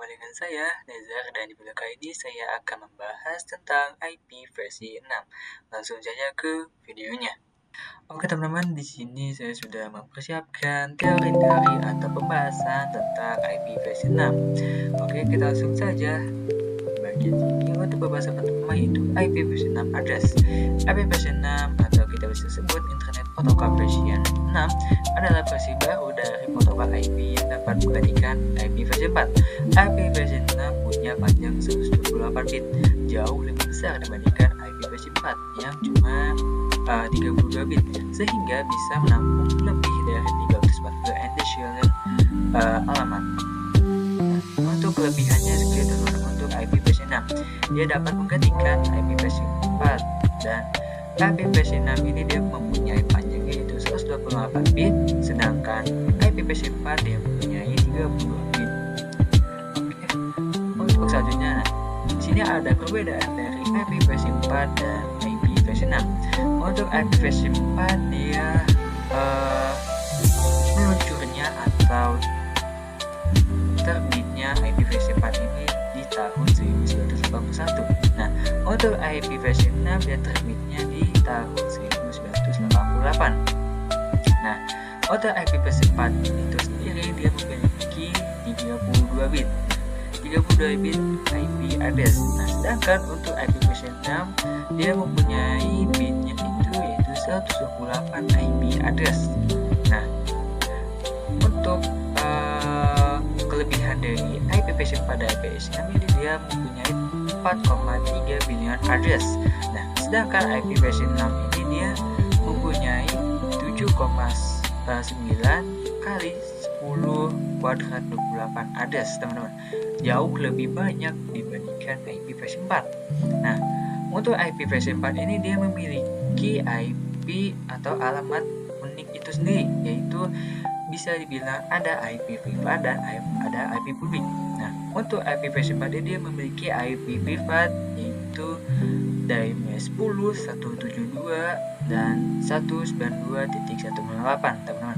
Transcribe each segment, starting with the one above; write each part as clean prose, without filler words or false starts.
kembali dengan saya, Nezar, dan di video kali ini saya akan membahas tentang IP versi 6. Langsung saja ke videonya. Oke teman-teman, di sini saya sudah mempersiapkan teori-teori atau pembahasan tentang IP versi 6. Oke, kita langsung saja bagian sini untuk pembahasan pertama yaitu IP versi 6 address. IP versi 6 atau kita bisa sebut Internet Protocol versi 6 adalah versi baru dari protokol IP yang dapat menggantikan IP versi 4. IP versi 6 punya panjang 128 bit, jauh lebih besar dibandingkan IP versi 4 yang cuma 32 bit, sehingga bisa menampung lebih dari 340 additional alamat. Untuk kelebihannya seperti teman-teman, untuk IP versi 6 dia dapat menggantikan IP versi 4, dan IP versi 6 ini dia mempunyai panjang yaitu 128 bit, sedangkan IP versi 4 dia mempunyai 32 bit. Oke, untuk selanjutnya di sini ada perbedaan dari IP versi 4 dan IP versi 6. Untuk IP versi 4 dia meluncurnya atau terbitnya IP versi 4 ini di tahun 1981. Nah, untuk IP versi 6 dia terbitnya di tahun 1988. Nah, untuk IP versi 4 itu sendiri dia memiliki 32 bit. 32 bit IP address. Nah, sedangkan untuk IP versi 6 dia mempunyai bitnya itu yaitu 128 IP address. Nah, untuk kelebihan dari IP versi 4 dan IP versi 6 ini dia mempunyai 4,3 bilion address. Nah, sedangkan IP versi 6 ini dia mempunyai 7,9 kali 10 kuadrat 28 address, teman-teman. Jauh lebih banyak dibandingkan IP versi 4. Nah, untuk IP versi 4 ini dia memiliki IP atau alamat unik itu sendiri, yaitu bisa dibilang ada IP privat dan ada IP publik. Nah, untuk IP versi 4 dia memiliki IP privat yaitu dari 10, 172 dan 192.168, teman-teman.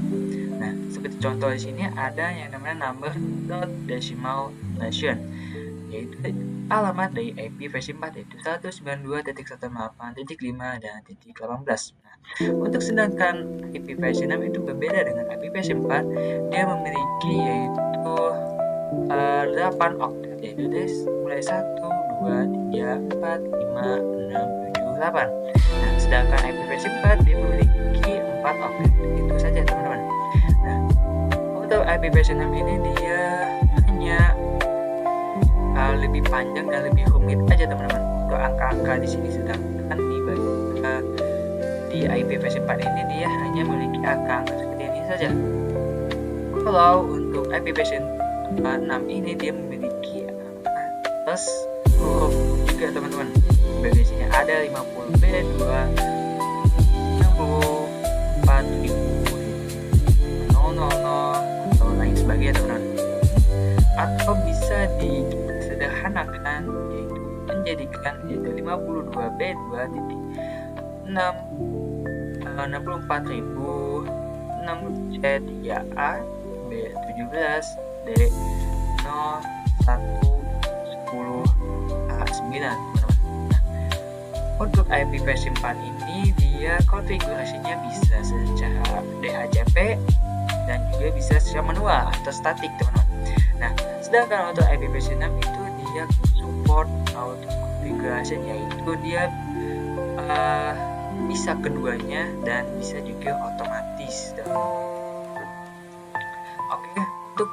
Nah, seperti contoh di sini ada yang namanya number dot decimal nation, yaitu alamat dari IP versi 4 yaitu 192.168.5 dan .18. Nah, untuk sedangkan IP versi 6 itu berbeda dengan IP versi 4, dia memiliki yaitu 8 oktet, yaitu mulai 1, 2, 3, 4, 5, 6, 7, 8. Nah, sedangkan IP versi 4 dia memiliki 4 oktet, itu saja teman-teman. Nah, untuk IP versi 6 ini dia hanya lebih panjang dan lebih rumit aja teman-teman untuk angka-angka di sini, sedangkan di IP versi 4 ini dia hanya memiliki angka-angka seperti ini saja. Kalau untuk IP versi 6 ini dia memiliki angka plus huruf juga teman-teman. Di sini ada 50B2 64.000 atau lain sebagainya teman-teman. Atau bisa disederhanakan yaitu menjadikan yaitu 52B2.6 64.006C3A B17 D0110A9. Untuk IP versi 4 ini dia konfigurasinya bisa secara DHCP dan juga bisa secara manual atau statik, teman-teman. Nah, sedangkan untuk IP versi 6 itu dia support auto configuration, yaitu dia bisa keduanya dan bisa juga otomatis. Oke, untuk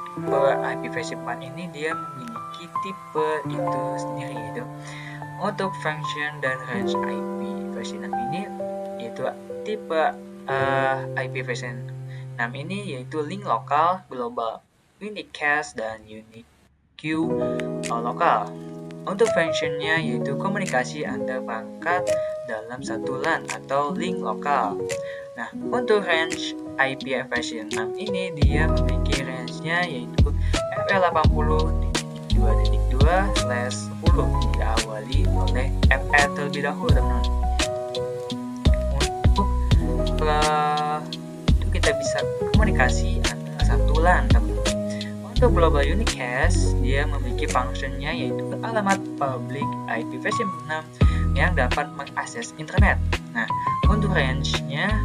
IP versi 4 ini dia memiliki tipe itu sendiri, yaitu untuk function dan range. IP versi 6 ini yaitu tipe IP versi 6 ini yaitu link lokal, global unicast, dan unique queue lokal. Untuk functionnya yaitu komunikasi antar perangkat dalam satu LAN atau link lokal. Nah, untuk range IP versi 6 ini dia memiliki range-nya yaitu FE80.2.2/10 diawali oleh FE terlebih dahulu, teman-teman. Untuk kita bisa komunikasi antara satu LAN, teman-teman. Untuk global unicast, dia memiliki fungsinya yaitu alamat public IP versi 6 yang dapat mengakses internet. Nah, untuk range-nya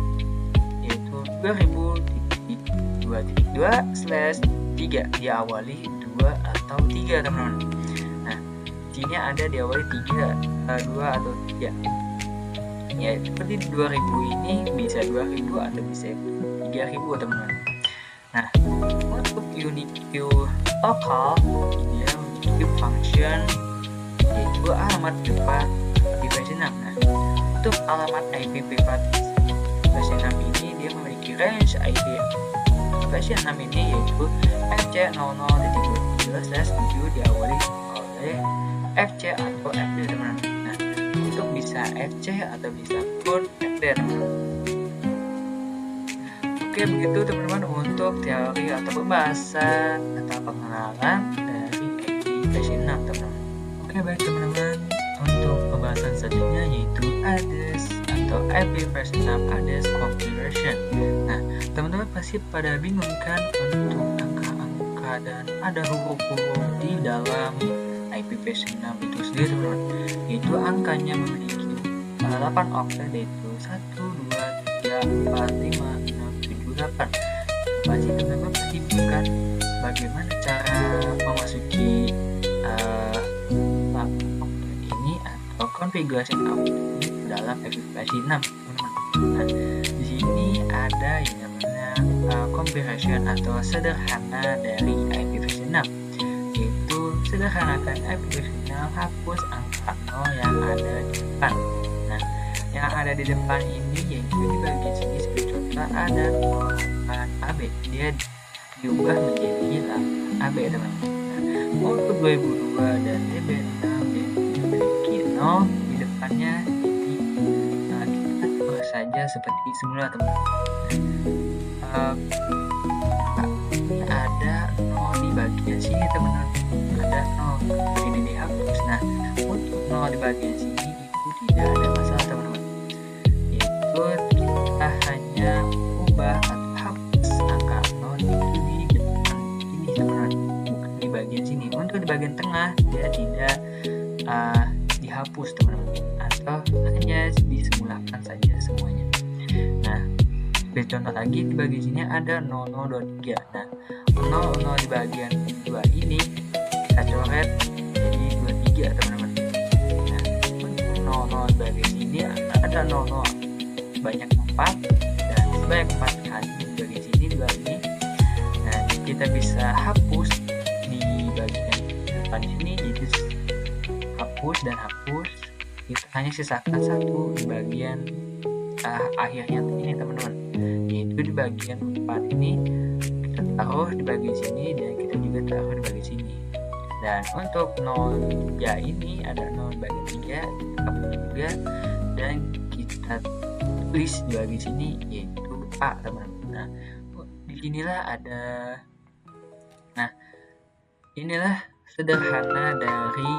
yaitu 2000.2.2/3, diawali 2 atau 3 teman-teman. Nah, sini ada diawali 3, 2 atau 3. Ya, seperti 2000 ini bisa 2000 atau bisa 3000 teman-teman. Nah, untuk unique local, dia memiliki function yaitu alamat privat di versi 6. Nah, untuk alamat IP privat versi 6 ini dia memiliki range IP versi 6 ini yaitu FC00.2/7 diawali oleh FC atau FD teman-teman. Nah, untuk bisa FC atau bisa pun FD teman-teman. Oke, begitu teman-teman untuk teori atau pembahasan atau pengenalan dari IP versi 6 teman-teman. Oke, baik teman-teman, untuk pembahasan selanjutnya yaitu ADRESS atau IP versi 6 ADRESS configuration. Nah, teman-teman pasti pada bingung kan untuk angka-angka dan ada huruf-huruf di dalam IP versi 6 itu sendiri teman-teman. Itu angkanya memiliki 8 oktet yaitu 1, 2, 3, 4, 5, 6, 7, 8. Pasti teman-teman pasti bingung kan bagaimana cara memasuki ini atau konfigurasi output ini dalam IP versi 6 teman-teman. Nah, di sini ada yang namanya configuration atau sederhana dari IP versi 6, yaitu sederhanakan IP versi 6, hapus angka 0 yang ada di depan. Nah, yang ada di depan ini yaitu di bagian sini sebagai contoh ada 0 AB, dia diubah menjadi 8 AB teman-teman. Nah, untuk 2002 dan DB6 dia memiliki 0 di depannya, jadi kita ubah saja seperti semula teman-teman. Ini ada 0 di bagian sini teman-teman, ada 0 ini dihapus. Nah, untuk 0 di bagian sini itu tidak ada masalah teman-teman, yaitu kita hanya ubah atau hapus angka 0 itu di depan ini teman-teman, bukan di bagian sini. Untuk di bagian tengah dia tidak dihapus teman-teman, atau hanya disimulkan saja semuanya. Nah, sebagai contoh lagi di bagian sini ada 0023. Nah, 00 di bagian 2 ini kita coret jadi 23 teman-teman. Nah, untuk 00 di bagian sini ada 00 sebanyak 4 dan sebanyak 4 kali di bagian sini 2 ini. Nah, kita bisa hapus di bagian depan sini, jadi hapus dan hapus, kita hanya sisakan satu di bagian akhirnya ini teman-teman, yaitu di bagian 4 ini kita taruh di bagian sini dan kita juga taruh di bagian sini. Dan untuk 0 ya ini ada 0 di bagian 3 kita hapus juga dan kita tulis di bagian sini yaitu A teman-teman. Nah, inilah sederhana dari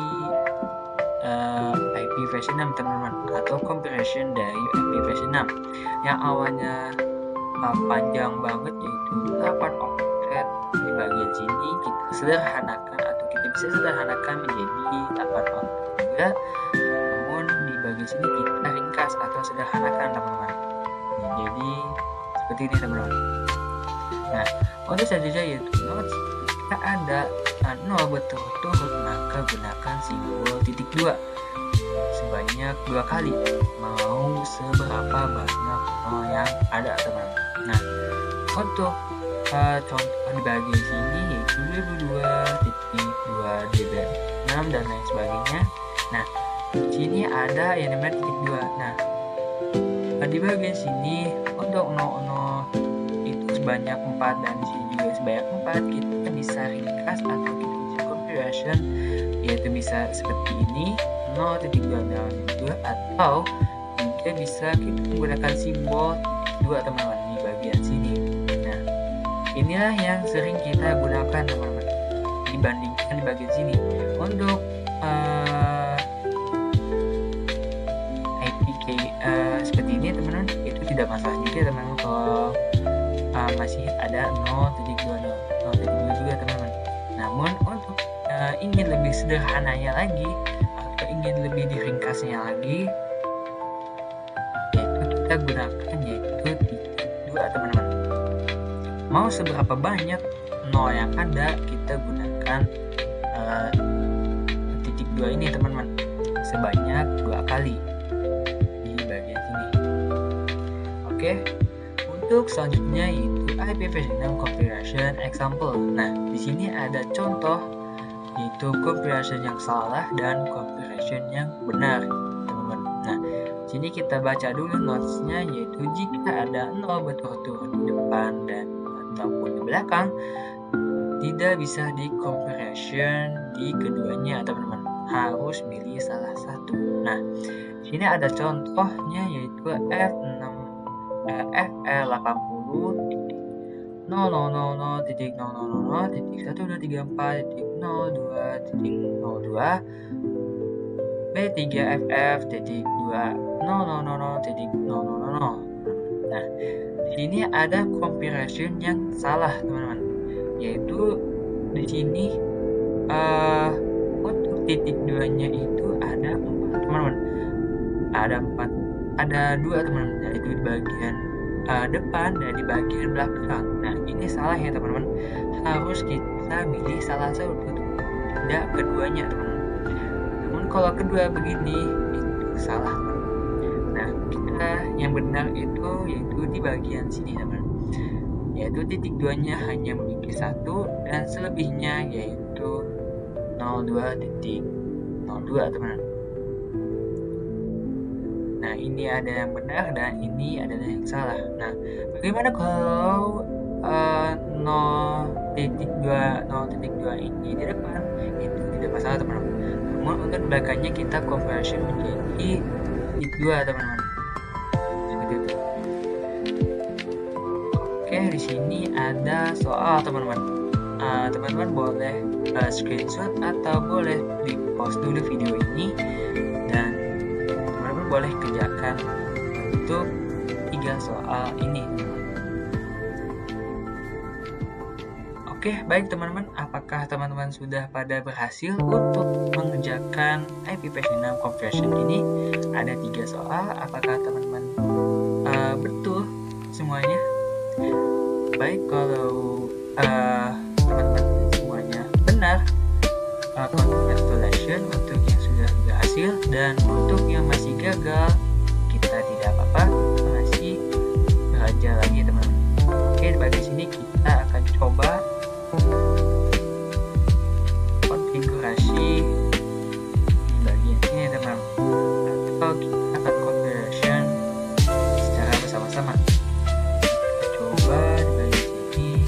IP versi 6 teman-teman, atau configuration dari IP versi 6 yang awalnya panjang banget yaitu 8 oktet. Di bagian sini kita sederhanakan atau kita bisa sederhanakan menjadi 8 oktet juga, namun di bagian sini kita ringkas atau sederhanakan teman-teman. Jadi seperti ini teman-teman. Nah, untuk selanjutnya yaitu notes, jika ada 0 berturut-turut maka gunakan simbol titik 2 sebanyak 2 kali, mau seberapa banyak 0 yang ada teman-teman. Nah, untuk contoh di bagian sini yaitu 2002.2 DB6 dan lain sebagainya. Nah, di sini ada yang namanya titik 2. Nah, di bagian sini untuk 00 itu sebanyak 4 dan di sini juga sebanyak 4, kita bisa ringkas atau kita bisa configuration, yaitu bisa seperti ini 0.2 atau juga bisa kita menggunakan simbol 2 teman-teman di bagian sini. Nah, inilah yang sering kita gunakan teman-teman dibandingkan di bagian sini. Untuk IPK seperti ini teman-teman itu tidak masalah juga teman-teman kalau masih ada 0.2 juga teman-teman. Namun untuk ingin lebih sederhananya lagi atau ingin lebih diringkasnya lagi, yaitu kita gunakan yaitu titik 2 teman-teman. Mau seberapa banyak nol yang ada, kita gunakan titik 2 ini teman-teman, sebanyak 2 kali di bagian sini. Oke, untuk selanjutnya yaitu IPv6 configuration example. Nah, di sini ada contoh yaitu configuration yang salah dan configuration yang benar, teman-teman. Nah, sini kita baca dulu notes-nya, yaitu jika ada 0 berturut-turut di depan dan ataupun di belakang, tidak bisa di configuration di keduanya, teman-teman. Harus pilih salah satu. Nah, sini ada contohnya yaitu FL80.000.000.1234.02.02 B3FF.2.000.000. Nah, ini ada configuration yang salah, teman-teman. Yaitu di sini untuk titik 2-nya itu ada 4, teman-teman. Ada 2, teman-teman, yaitu di bagian depan dan di bagian belakang. Nah, ini salah ya, teman-teman. Harus kita milih salah satu, tidak keduanya, teman-teman. Namun kalau kedua begini itu salah, teman-teman. Nah, kita yang benar itu yaitu di bagian sini, teman-teman. Yaitu titik 2-nya hanya memiliki 1 dan selebihnya yaitu 02.02, teman-teman. Nah, ini ada yang benar dan ini adalah yang salah. Nah, bagaimana kalau 0.2 ini di depan? Itu tidak masalah, teman-teman. Namun untuk belakangnya kita conversion menjadi titik 2, teman-teman. Seperti itu. Oke, di sini ada soal, teman-teman. Teman-teman boleh screenshot atau boleh di post dulu video ini dan teman-teman boleh kerjakan untuk 3 soal ini. Oke, baik teman-teman, apakah teman-teman sudah pada berhasil untuk mengerjakan IPv6 conversion ini? Ada 3 soal, apakah teman-teman betul semuanya? Baik, kalau teman-teman semuanya benar, congratulations untuk yang sudah berhasil, dan untuk yang masih gagal, kita tidak apa-apa, masih belajar lagi, teman-teman. Oke, di bagian sini kita akan coba konfigurasi di bagian sini, teman-teman, atau kita akan conversion secara bersama-sama. Kita coba di bagian sini.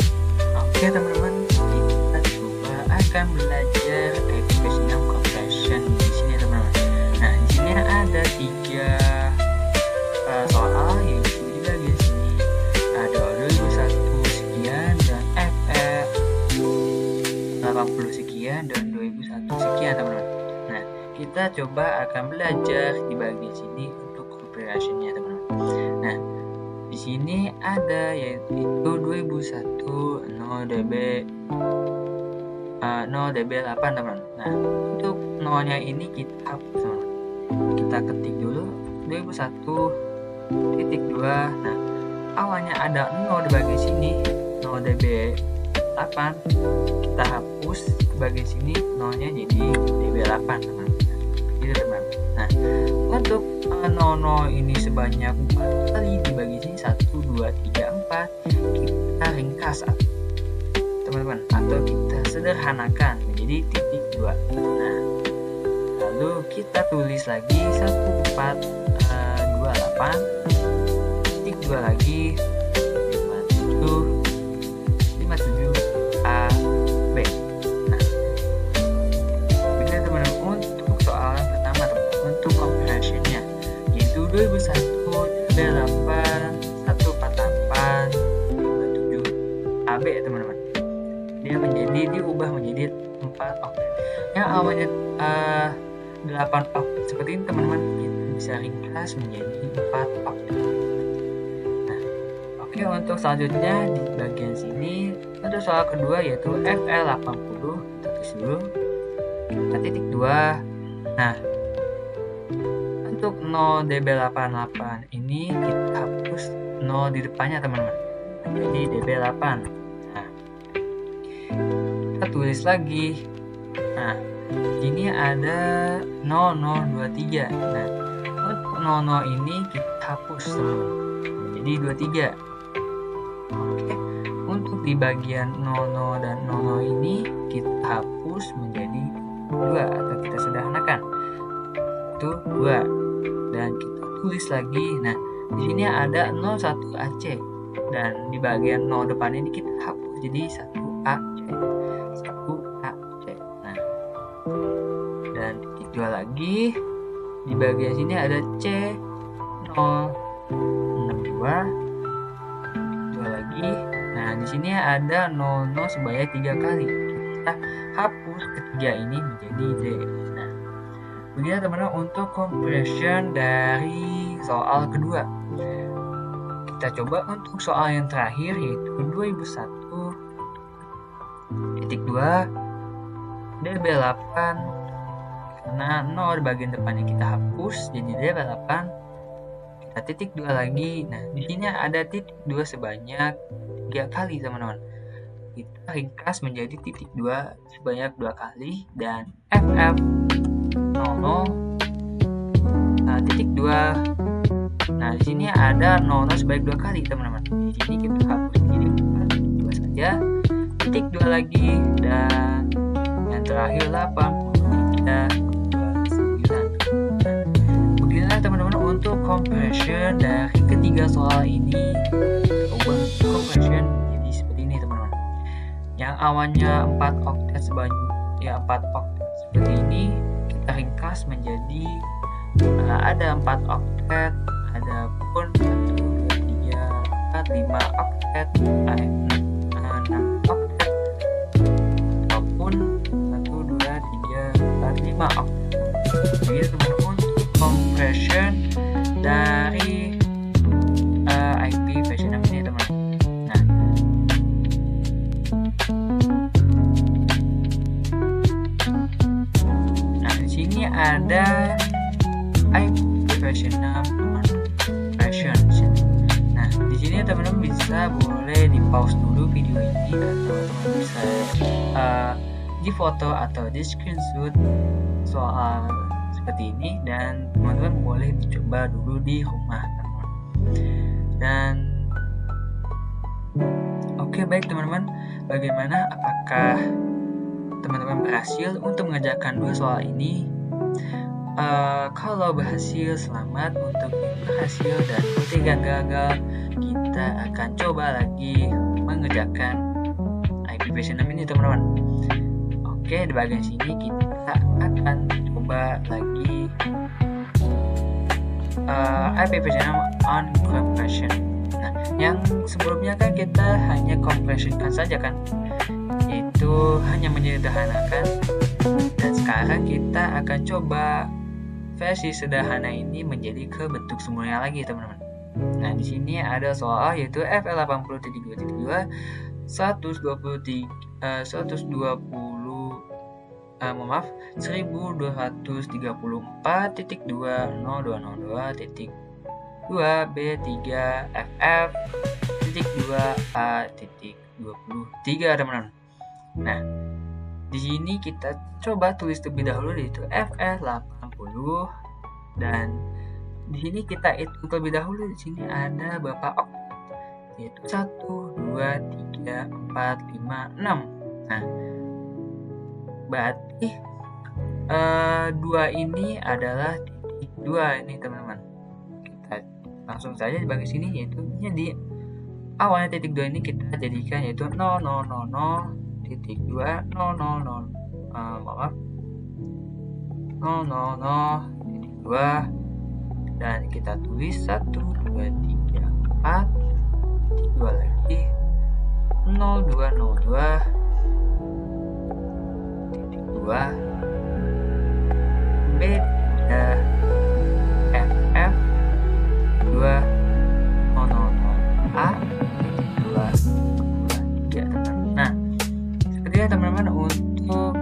Oke, teman-teman, kita coba akan belajar IPv6 conversion di sini, teman-teman. Nah, di sini ada 3 soal, yaitu di bagian sini ada 2001 sekian dan FF 80 sekian dan 2001 sekian, teman-teman. Nah, kita coba akan belajar di bagian sini untuk configuration-nya, teman-teman. Nah, di sini ada yaitu 2001 0db 8, teman-teman. Nah, untuk 0-nya ini kita hapus, teman-teman. Kita ketik dulu 2001.2. Nah, awalnya ada 0 di bagian sini, 0db 8. Kita hapus di bagian sini 0-nya jadi db8, teman-teman. Gitu, teman-teman. Nah, untuk 00 ini sebanyak 4 kali di bagian sini 1, 2, 3, 4. Kita ringkas, teman-teman, atau kita sederhanakan menjadi titik 2. Nah, lalu kita tulis lagi 1428 titik 2 lagi 57 A B. Nah, benar, teman-teman. Untuk soal pertama, teman-teman, untuk conversion-nya yaitu 2001 8 148 57 AB, teman-teman. Dia diubah menjadi 4 oktet. Yang awalnya 8 oktet seperti ini, teman-teman, kita bisa ringkas menjadi 4 oktet. Nah, oke, untuk selanjutnya di bagian sini untuk soal kedua yaitu FL80 tulis dulu kita titik 2. Nah, untuk 0db88 ini kita hapus 0 di depannya teman-teman, jadi db8. Nah, kita tulis lagi. Nah, ini ada 0023. Nah, untuk 00 ini kita hapus teman-teman, jadi 23. Oke, untuk di bagian 00 dan 00 ini kita hapus menjadi 2 atau kita sederhanakan. Itu 2 dan kita tulis lagi. Nah, di sini ada 01AC dan di bagian 0 depan ini kita hapus jadi 1AC. 1AC. Nah, dan titik 2 lagi. Di bagian sini ada C062 lagi. Nah, di sini ada 00 sebanyak 3 kali. Kita hapus ketiga ini menjadi D. Nah, begini teman-teman untuk compression dari soal kedua. Kita coba untuk soal yang terakhir yaitu 2001.2 db8, karena 0 di bagian depannya kita hapus jadi db8. Kita titik 2 lagi. Nah, di sini ada titik 2 sebanyak 3 kali teman-teman. Kita ringkas menjadi titik 2 sebanyak 2 kali dan FF00 titik 2. Nah, di sini ada 00 sebanyak 2 kali teman-teman. Di sini kita hapus jadi 2 saja. Titik 2 lagi dan yang terakhir 8329. Beginilah teman-teman untuk compression dari ketiga soal ini. Ubah compression jadi seperti ini teman-teman. Yang awalnya 4 oktet seperti ini kita ringkas menjadi ada 4 oktet, ada pun 1, 2, 3, 4, 5 oktet, 6 oktet, ataupun 1, 2, 3, 4, 5 oktet. Jadi teman-teman untuk compression dari IP versi 6 ini teman. Nah, di sini ada IP versi 6 compression. Nah, di sini teman-teman bisa boleh di pause dulu video ini dan teman-teman bisa di foto atau di screenshot soal seperti ini dan teman-teman boleh dicoba dulu di rumah teman-teman. Dan oke, baik teman-teman, bagaimana, apakah teman-teman berhasil untuk mengerjakan 2 soal ini? Kalau berhasil, selamat. Untuk yang berhasil dan untuk yang gagal, kita akan coba lagi mengerjakan IP versi 6 ini teman-teman. Oke, di bagian sini kita akan coba lagi IP versi 6 on compression. Nah, yang sebelumnya kan kita hanya compressionkan saja kan, itu hanya menyederhanakan, dan sekarang kita akan coba versi sederhana ini menjadi ke bentuk semulanya lagi teman-teman. Nah, di sini ada soal yaitu FL80.2.2 1234.202.2B3FF.2A.23 teman-teman. Nah, di sini kita coba tulis terlebih dahulu yaitu FL80 dan di sini kita hitung terlebih dahulu. Di sini ada berapa oktet yaitu 1, 2, 3, 4, 5, 6. Nah, berarti 2 ini adalah titik 2 ini teman-teman. Kita langsung saja di bagian sini yaitu di awalnya titik 2 ini kita jadikan yaitu 000.2 000.2 dan kita tulis 1, 2, 3, 4 titik 2 lagi 0202 titik 2 B3 FF 2 000A titik 2 3 teman. Nah, seperti itu teman-teman untuk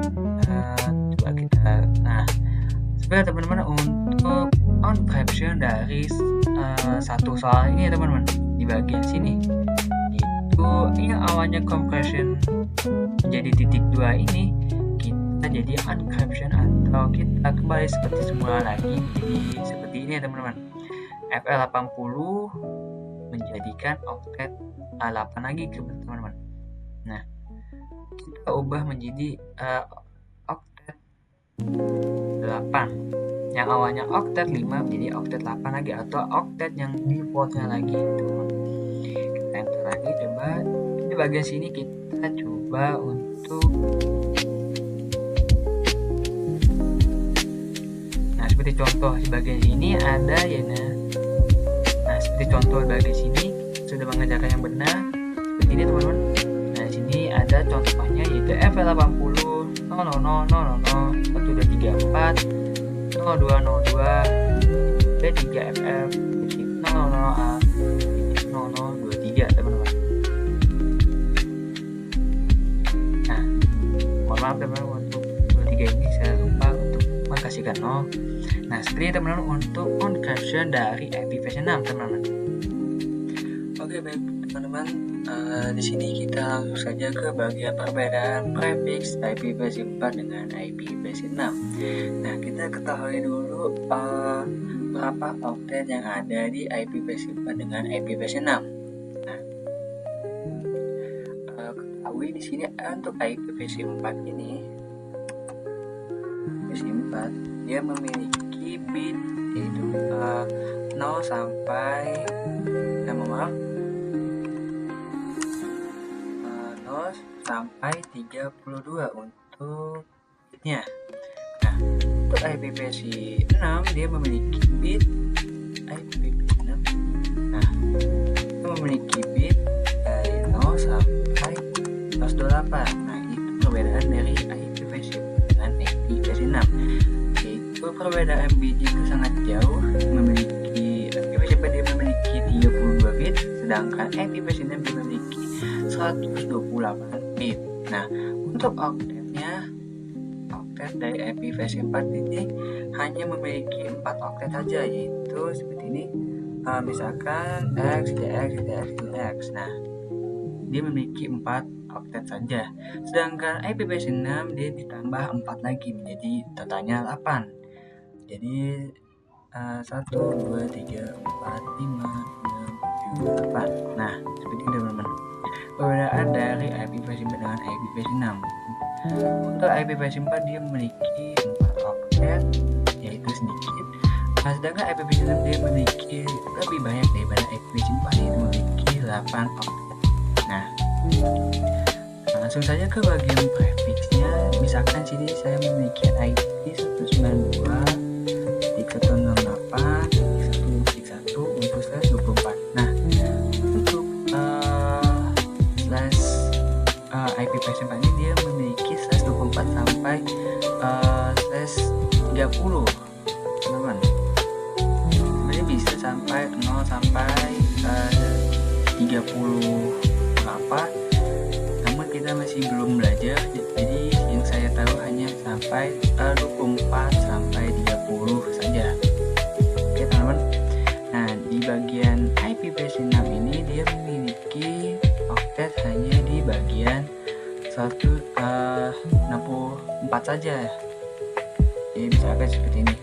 teman-teman untuk encryption dari satu soal ini ya teman-teman, di bagian sini itu yang awalnya compression menjadi titik 2 ini kita jadi encryption atau kita kembali seperti semula lagi menjadi seperti ini ya teman-teman. FL80 menjadikan oktet 8 lagi ke teman-teman. Nah, kita ubah menjadi oktet 8. Yang awalnya oktet 5 menjadi oktet 8 lagi, atau oktet yang defaultnya lagi teman-teman. Kita enter lagi, coba di bagian sini kita coba untuk seperti contoh di bagian sini ada ya. Nah, seperti contoh di bagian sini sudah mengerjakan yang benar seperti ini teman-teman. Nah, di sini ada contohnya yaitu FL80 000 1234 0202 B3FF 00A 0023 teman-teman. Nah, mohon maaf teman-teman, untuk 23 ini saya lupa untuk mengkasihkan 0. Nah, seperti teman-teman untuk encryption dari IP versi 6 teman-teman. Oke, baik teman-teman, di sini kita langsung saja ke bagian perbedaan prefix IP versi 4 dengan IP versi 6. Nah, kita ketahui dulu berapa oktet yang ada di IP versi 4 dengan IP versi 6. Nah, ketahui di sini untuk IP versi 4 ini, versi 4 dia memiliki bit yaitu 0 sampai 0 sampai 32 untuk bitnya. Nah, untuk IP versi 6 dia memiliki bit IP versi 6. Nah, dia memiliki bit dari 0 sampai 128. Nah, itu perbedaan dari IP versi 4 dengan IP versi 6. Perbedaan bit itu sangat jauh, memiliki IP versi 4 dia memiliki 32 bit, sedangkan IP versi 6 dia memiliki 128 bit. Nah, untuk oktetnya, oktet dari IP versi 4 ini hanya memiliki 4 oktet saja, yaitu seperti ini, misalkan X, DX, DX, DX. Nah, dia memiliki 4 oktet saja, sedangkan IP versi 6 dia ditambah 4 lagi menjadi totalnya 8. Jadi 1, 2, 3, 4, 5, 6, 7, 8. Nah, seperti ini teman-teman, perbedaan dari IP versi 4 dengan IP versi 6. Untuk IP versi 4 dia memiliki 4 oktet, yaitu sedikit. Nah, sedangkan IP versi 6 dia memiliki lebih banyak daripada IP versi 4, yaitu memiliki 8 oktet. Nah, langsung saja ke bagian prefixnya. Misalkan sini saya memiliki IP 192 168 161 untuk slash 24. Nah, untuk slash IP versi 4 ini dia memiliki slash 24 sampai slash 30 teman-teman. Sebenarnya bisa sampai 0 sampai 30 berapa, namun kita masih belum belajar, jadi yang saya tahu hanya sampai 24 sampai 30 saja. Oke teman-teman. Nah, di bagian IP versi 6 ini dia memiliki oktet hanya di bagian 164 saja. Jadi misalkan seperti ini,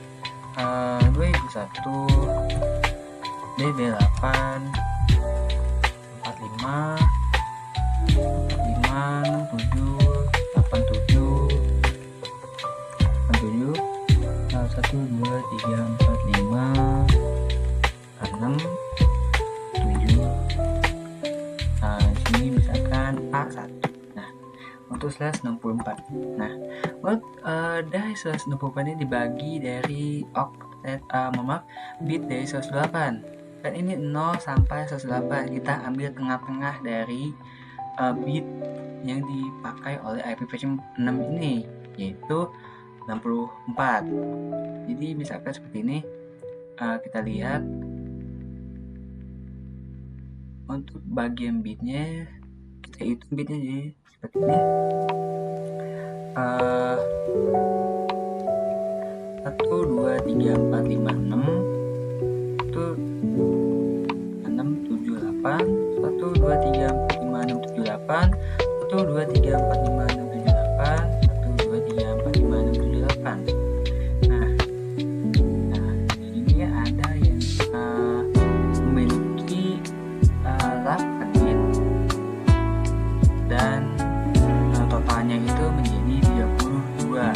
2001 DB8 45 1, 2, 3, 4, 5, 6, 7. Nah, sini misalkan A1. Nah, untuk slash 64. Nah, dari slash 64 ini dibagi dari oktet, bit dari 108. Dan ini 0 sampai 108. Kita ambil tengah-tengah dari bit yang dipakai oleh IP versi 6 ini, yaitu 64. Jadi misalkan seperti ini, kita lihat untuk bagian bitnya, kita hitung bitnya jadi seperti ini. 1 2 3 4 5 6 itu 6 7 8 1 2 3 4 5 6 7 8 1 2 3 4 5 6 7 8 1 2 3 4 5 6 7 8. Nah di sini ada yang memiliki 8 bit dan totalnya itu menjadi 32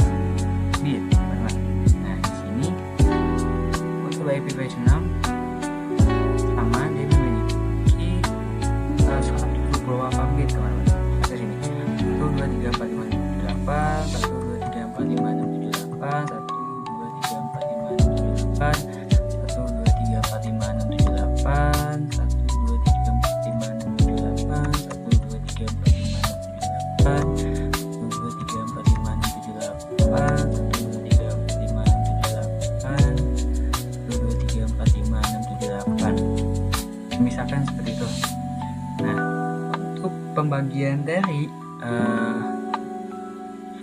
bit, teman-teman. Nah di sini untuk IPv6 sama, dia memiliki 128 bit, teman-teman. Ke sini 1 2 3 4 5 6 7 8 1 2 3 4 5 6 7 8 1 2 3 4 5 6 7 8 1 2 3 4 5 6 7 8 1 2 3 4 5 6 7 8 1 2 3 4 5 6 7 8 1 2 3 4 5 6 7 8 1 2 3 4 5 6 7 8 1 2 3 4 5 6 7 8, misalkan seperti itu. Nah untuk pembagian dari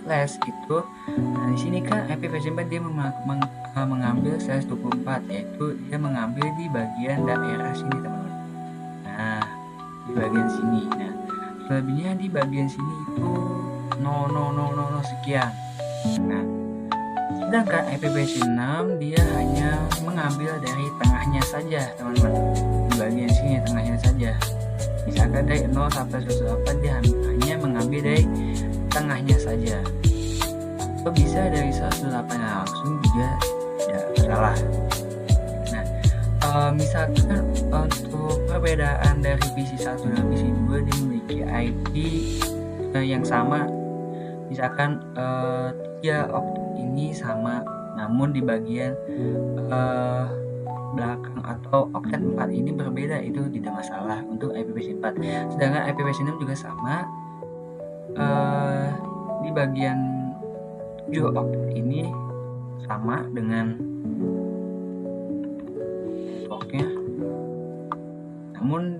flash itu, nah di sini kan IPv4 dia mengambil slash 24, yaitu dia mengambil di bagian daerah sini, teman-teman. Nah di bagian sini, nah selebihnya di bagian sini itu 0000 sekian. Nah sedangkan IPv6 dia hanya mengambil dari tengahnya saja, teman-teman. Di bagian sini tengahnya saja. Misalkan dari 0 sampai 108 dia hanya mengambil dari tengahnya saja. Atau bisa dari 108 langsung juga tidak masalah. Nah misalkan untuk perbedaan dari PC1 dan PC2 dia memiliki IP yang sama. Misalkan 3 oktet ini sama, namun di bagian belakang atau oktet 4 ini berbeda, itu tidak masalah untuk IPv4. Sedangkan IPv6 juga sama, di bagian 7 oktet ini sama dengan bloknya, namun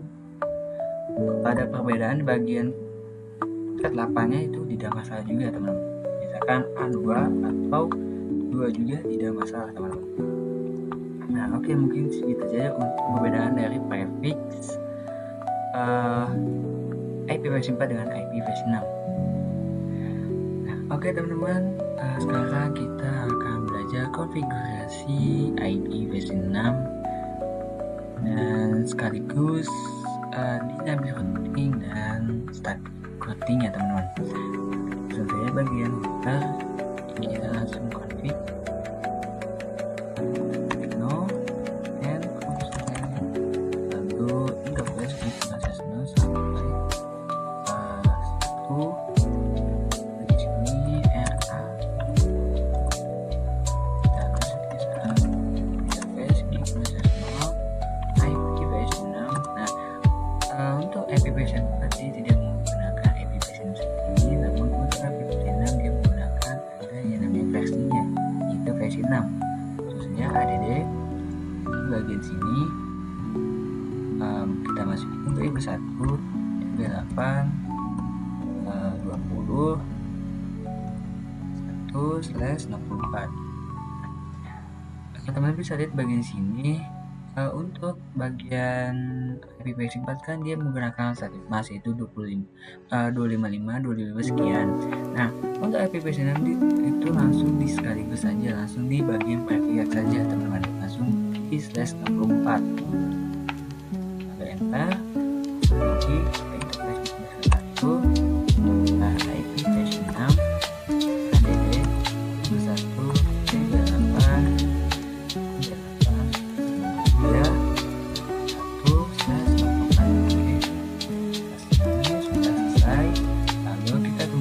pada perbedaan di bagian oktet 8 nya itu tidak masalah juga, teman-teman. Misalkan A2 atau 2 juga tidak masalah, teman-teman. Nah oke, mungkin segitu saja untuk perbedaan dari prefix IPv4 dengan IPv6. Nah oke teman-teman, sekarang kita akan belajar konfigurasi IPv6 dan sekaligus dynamic routing dan static routing ya, teman-teman. Langsung saja bagian header, kita langsung config no and constant, lalu interface di proses 0 sampai 1. Di sini RA kita masuk ke interface di proses 0 IPv6. Nah untuk IPv6 berarti tidak menggunakan IPv6 ini, namun untuk IPv6 dia menggunakan ada yang namanya versinya, itu versi 6, khususnya ADD. Di bagian sini kita masukin untuk IP1 IP8 20 1/64. Teman-teman bisa lihat bagian sini. Untuk bagian IPv4 kan dia menggunakan static mask, yaitu 255 sekian. Nah untuk IPv6 itu langsung sekaligus saja, langsung di bagian prefix saja, teman-teman, langsung di /64. Lalu enter, jadi interface di 1. Nah IPv6 ADD 1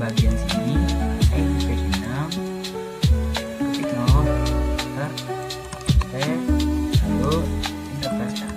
bagian sini IPv6 ketik 0 lalu interface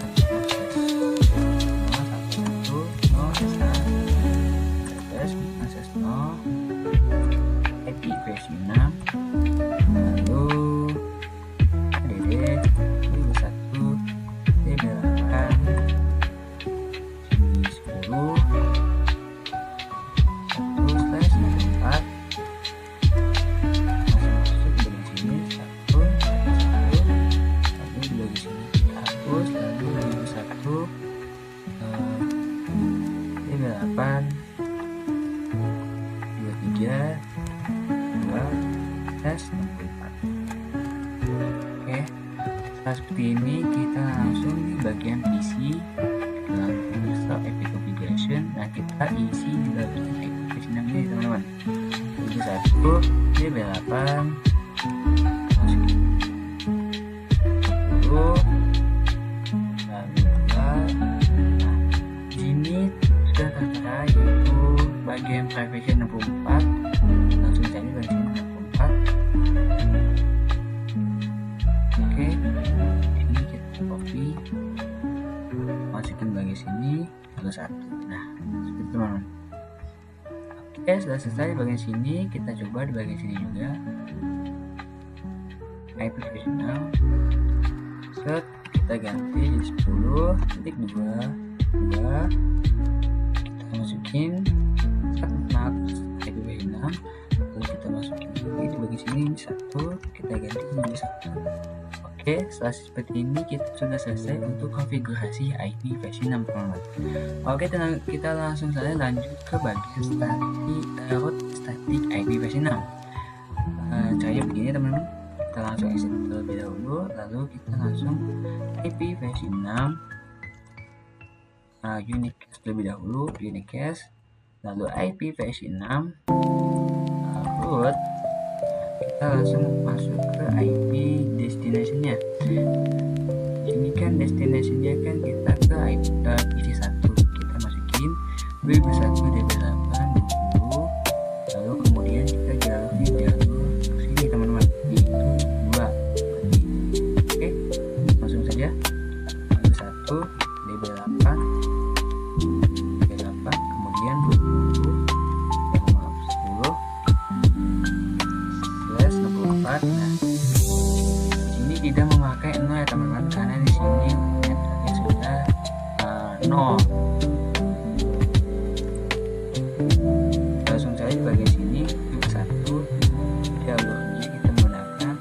Setelah seperti ini, kita langsung di bagian PC dalam Universal IP Configuration. Nah, kita isi di bagian IP versi 6 ini teman-teman. DB1, DB8, masukin 10, lalu 2. Nah, di sini sudah tertera yaitu bagian private 64. Langsung saja bagian 64. Oke, ini kita copy, masukin bagian sini, lalu 1. Nah, seperti itu teman-teman. Oke, sudah selesai bagian sini, kita coba di bagian sini juga. IP versi 6. Set, kita ganti jadi 10.2. Kita masukin 1 max IP versi 6. Lalu kita masukin lagi di bagian sini 1, kita ganti jadi 1. Oke, setelah seperti ini kita sudah selesai untuk konfigurasi IP versi 6 teman-teman. Oke, kita langsung saja lanjut ke bagian root static IP versi 6. Caranya begini teman-teman, kita langsung exit terlebih dahulu, lalu kita langsung IP versi 6 unicast terlebih dahulu, unicast, lalu IP versi 6 root. Kita langsung masuk ke IP destination-nya. Ini kan destination-nya kan kita ke IP PC 1. Kita masukin DB1, DB8, 20. Lalu kemudian kita jalur sini teman-teman, yaitu 2. Oke, langsung saja DB1, DB8, kemudian 20. Nah, ini tidak memakai 0 ya teman-teman, karena di sini networknya sudah 0. Langsung saja di bagian sini juga 1 jalurnya kita menggunakan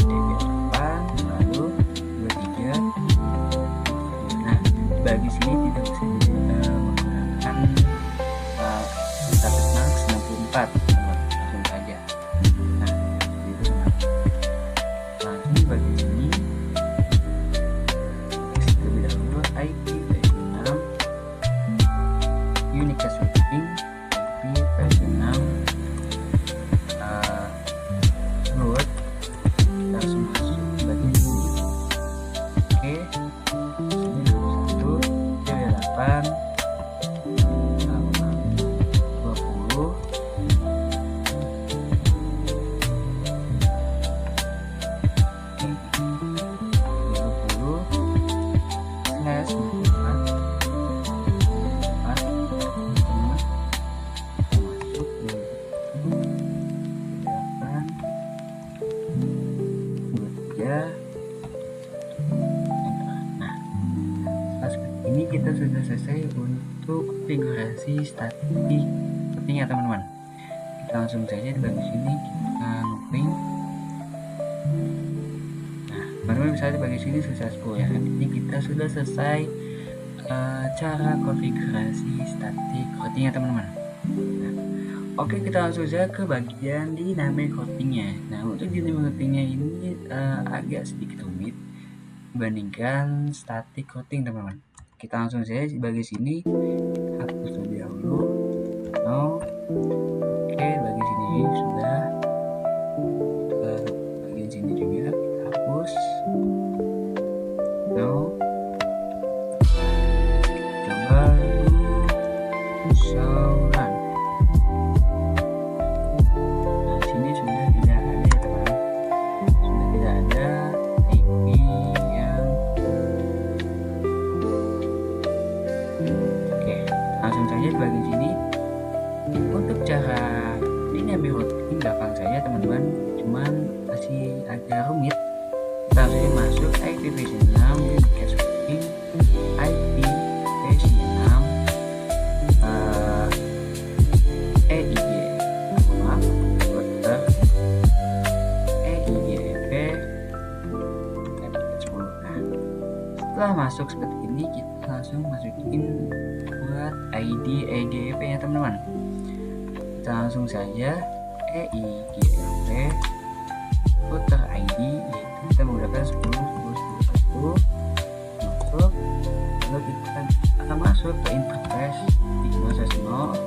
DB8, lalu 23. Nah, di bagian sini tidak bisa menggunakan status max 64. Unicast routing IP versi 6 root, kita langsung masuk ke bagian sini. Oke, sini 21, DB8, 20. Ini kita sudah selesai untuk konfigurasi static routing ya teman-teman. Kita langsung saja di bagian sini kita ngeping. Nah, teman-teman bisa di bagian sini successful ya. Ini kita sudah selesai cara konfigurasi static routing ya teman-teman. Nah, oke, kita langsung saja ke bagian dynamic routingnya. Nah, untuk dynamic routingnya ini agak sedikit rumit dibandingkan static routing teman-teman. Kita langsung saja di bagian sini, hapus terlebih dahulu. No. Oke, bagian sini sudah. Ke bagian sini juga kita hapus. No. Coba show run. Nah, sini sudah tidak ada ya teman-teman. Sudah tidak ada IP yang langsung saja di bagian sini. Untuk cara dynamic routing gampang saja teman-teman, cuman masih agak rumit. Kita langsung masuk IP versi 6 unicast routing, IP versi 6 router EIGRP 10. Nah, setelah masuk seperti ini, kita langsung masukin buat ID EIGRP nya teman-teman. Kita langsung saja EIGRP router ID, yaitu kita menggunakan 10 masuk ke interface di proses 0.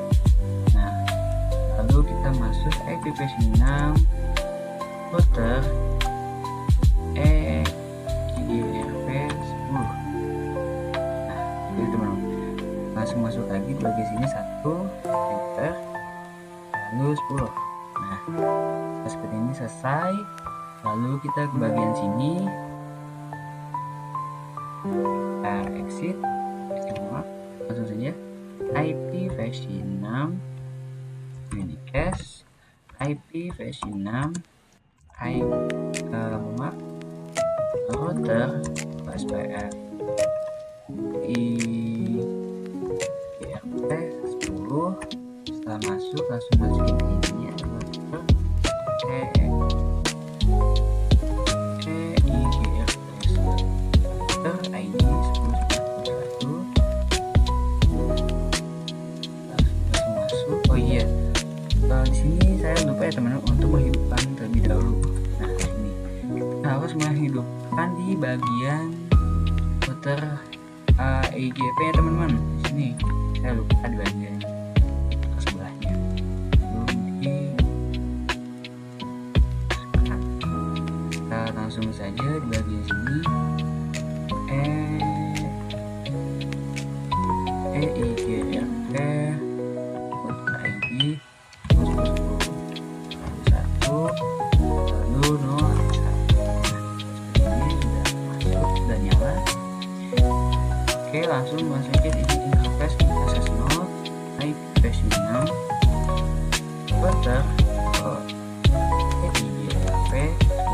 Nah, lalu kita masuk IP versi 6 router EIGRP 10. Nah, jadi teman-teman langsung masuk lagi di bagian sini 1 enter lalu 10. Nah, seperti ini selesai. Lalu kita ke bagian sini, kita exit, langsung saja IP versi 6 unicast, IP versi 6 router SPF IGRP 10. Setelah masuk langsung masukin ini ya, router ID 10.1 langsung masuk. Oh iya, di sini saya lupa ya teman-teman untuk menghidupkan terlebih dahulu. Nah, ini kita harus menghidupkan di bagian router EIGRP ya teman-teman. Di sini saya lupa di bagian sebelahnya. Kita langsung saja di bagian sini EIGRP ID 10.1 lalu 01. Ini sudah masuk, sudah nyala. Oke, langsung masukin ini interface proses 0 IP versi 6 router EIGRP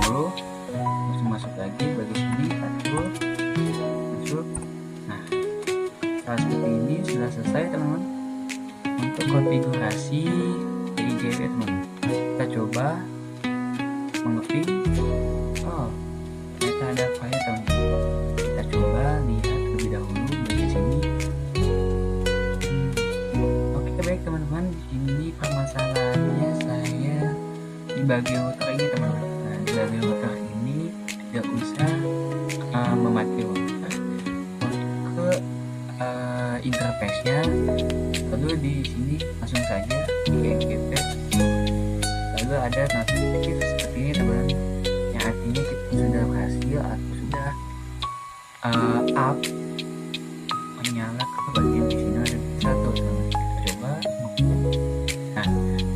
10. Langsung masuk lagi bagi sini masuk. Nah, seperti ini sudah selesai teman-teman untuk konfigurasi EIGRP teman-teman. Kita coba mengeping. Oh, ternyata ada file teman-teman. Kita coba lihat terlebih dahulu dari sini. Oke, baik teman-teman, di sini permasalahannya saya di bagian router ini teman-teman. Nah, di bagian router ini tidak usah memakai router ke interface-nya. Lalu di sini langsung saja di EIGRP. Lalu ada notifikasi seperti ini teman-teman, yang artinya kita sudah berhasil atau sudah up menyala ke bagian di sini ada satu teman-teman. Kita coba. Nah,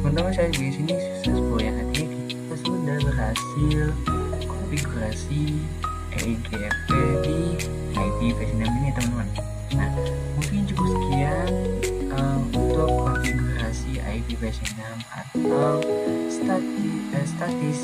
teman-teman, saya di sini sesuai yang artinya kita sudah berhasil konfigurasi EIGRP di IP versi 6 ini teman-teman. Nah, mungkin cukup sekian untuk konfigurasi IP versi 6 atau statis